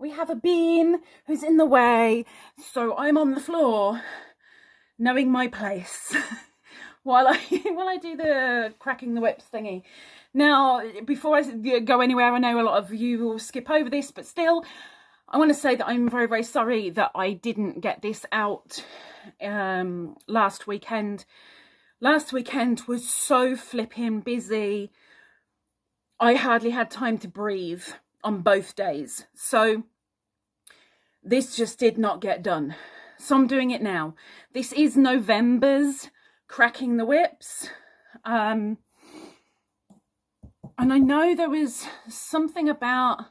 we have a bean who's in the way, so I'm on the floor knowing my place while I do the cracking the whips thingy. Now, before I go anywhere, I know a lot of you will skip over this, but still, I want to say that I'm very, very sorry that I didn't get this out last weekend. Last weekend was so flipping busy. I hardly had time to breathe on both days. So this just did not get done. So I'm doing it now. This is November's cracking the whips. And I know there was something about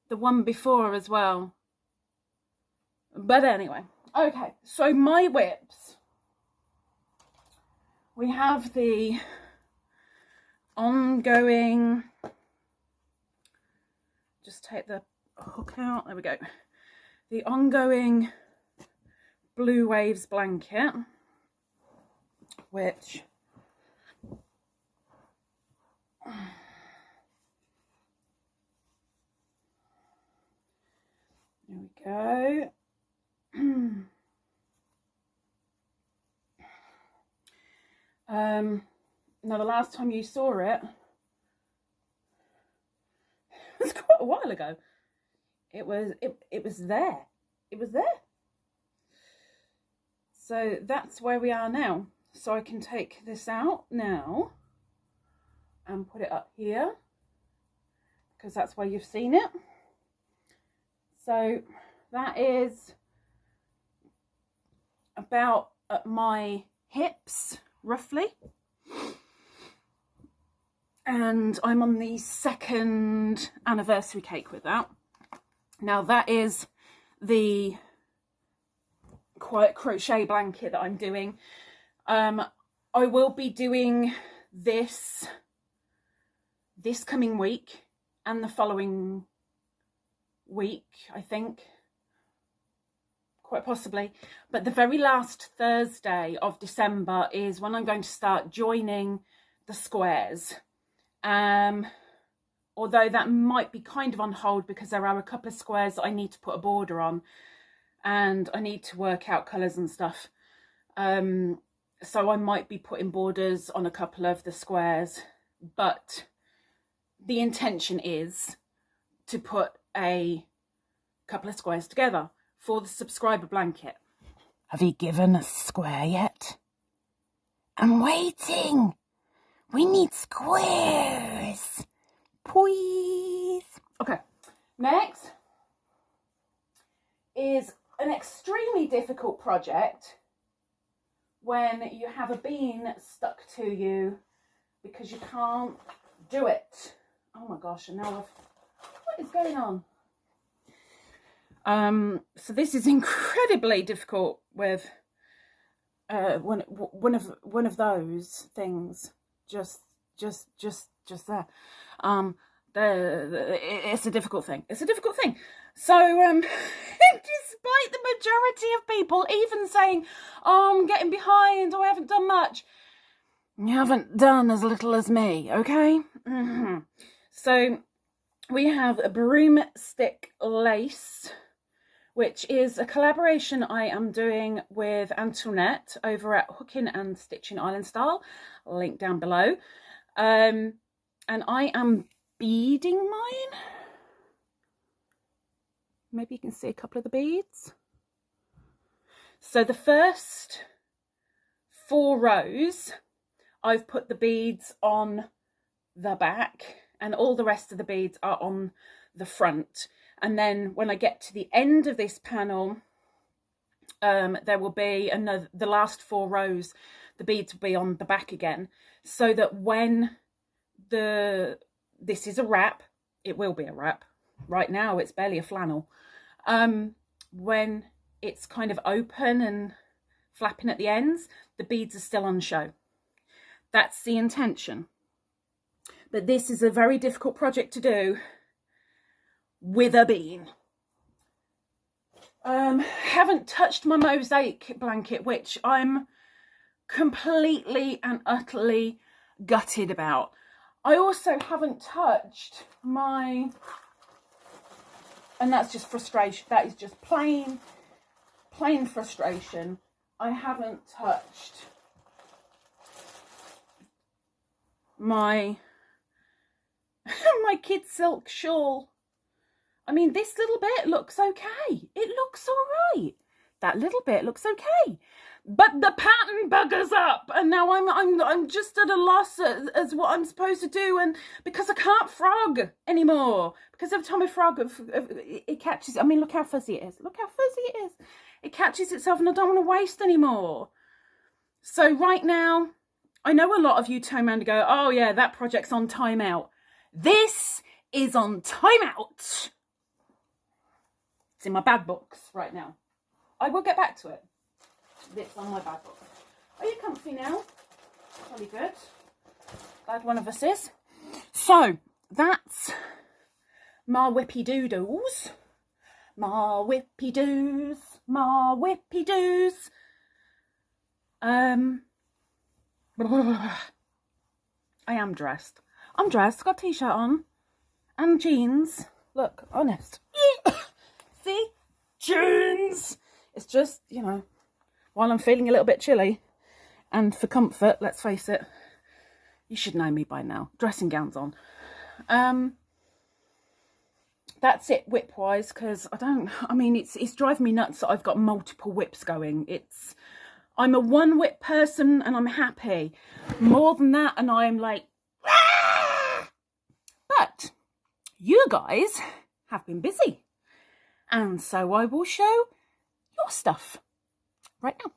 the one before as well. But anyway, okay, so my whips. We have the ongoing, just take the hook out, there we go. The ongoing Blue Waves blanket, which there we go. Now the last time you saw it was quite a while ago. It was there. It was there. So that's where we are now. So I can take this out now and put it up here because that's where you've seen it. So that is about at my hips roughly, and I'm on the 2nd anniversary cake with that. Now that is the quiet crochet blanket that I'm doing. I will be doing this coming week and the following week, I think, quite possibly, but the very last Thursday of December is when I'm going to start joining the squares. Although that might be kind of on hold because there are a couple of squares that I need to put a border on and I need to work out colours and stuff. So I might be putting borders on a couple of the squares, but the intention is to put a couple of squares together for the subscriber blanket. Have you given a square yet? I'm waiting. We need squares. Please. Okay. Next is an extremely difficult project when you have a bean stuck to you because you can't do it. Oh my gosh, and now what is going on? So this is incredibly difficult with one of those things just there. It's a difficult thing. It's a difficult thing. So despite the majority of people even saying, "Oh, I'm getting behind, or I haven't done much," you haven't done as little as me, okay? So we have a broomstick lace, which is a collaboration I am doing with Antoinette over at Hooking and Stitching Island Style, link down below. And I am beading mine. Maybe you can see a couple of the beads. So the first 4 rows, I've put the beads on the back and all the rest of the beads are on the front. And then when I get to the end of this panel, there will be the last 4 rows, the beads will be on the back again, so that when this is a wrap, it will be a wrap. Right now it's barely a flannel. When it's kind of open and flapping at the ends, the beads are still on show. That's the intention. But this is a very difficult project to do with a bean. Haven't touched my mosaic blanket, which I'm completely and utterly gutted about. I also haven't touched my And that's just frustration. That is just plain frustration. I haven't touched my my kid silk shawl. I mean, this little bit looks okay. It looks all right. That little bit looks okay. But the pattern buggers up, and now I'm just at a loss as what I'm supposed to do, and because I can't frog anymore, because every time I frog, it catches. I mean, look how fuzzy it is. Look how fuzzy it is. It catches itself, and I don't want to waste anymore. So right now, I know a lot of you turn around and go, "Oh yeah, that project's on timeout." This is on timeout. It's in my bad books right now. I will get back to it. It's on my bad book. Are you comfy now? Really good. Glad one of us is. So that's my whippy doodles. My whippy doos. My whippy doos. I am dressed. I'm dressed. Got a t-shirt on and jeans. Look, honest. See? Jeans. It's just, you know, while I'm feeling a little bit chilly, and for comfort, let's face it, you should know me by now. Dressing gowns on. That's it whip-wise, because I mean, it's driving me nuts that I've got multiple whips going. I'm a one whip person and I'm happy. More than that, and I'm like, ah! But you guys have been busy. And so I will show your stuff right now.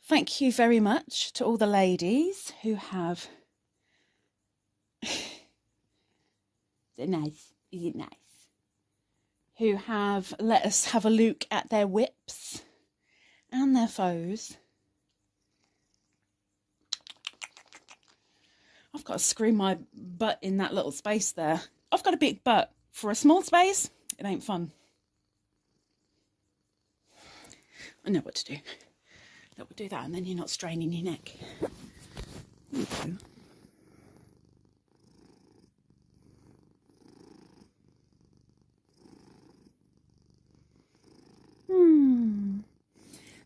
Thank you very much to all the ladies who have... Is it nice? Is it nice? Who have let us have a look at their whips and their foes. I've got to screw my butt in that little space there. I've got a big butt. For a small space, it ain't fun. I know what to do. That will do that, and then you're not straining your neck. There you go.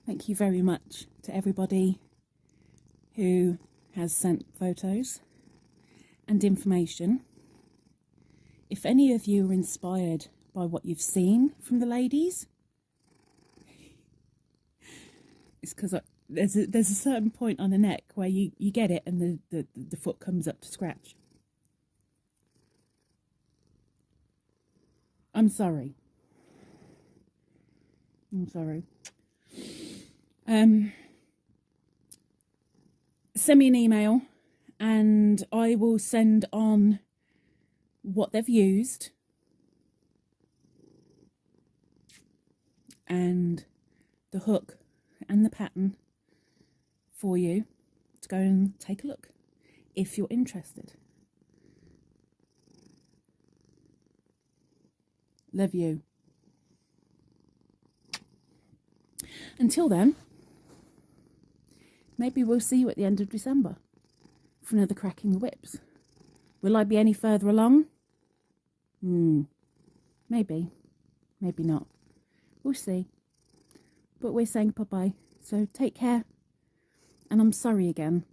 Thank you very much to everybody who has sent photos and information. If any of you are inspired by what you've seen from the ladies, it's because there's a certain point on the neck where you get it and the foot comes up to scratch. I'm sorry. I'm sorry. Send me an email and I will send on what they've used and the hook and the pattern for you to go and take a look if you're interested. Love you. Until then, maybe we'll see you at the end of December for another Cracking the Whips. Will I be any further along? Maybe. Maybe not. We'll see. But we're saying bye-bye. So take care. And I'm sorry again.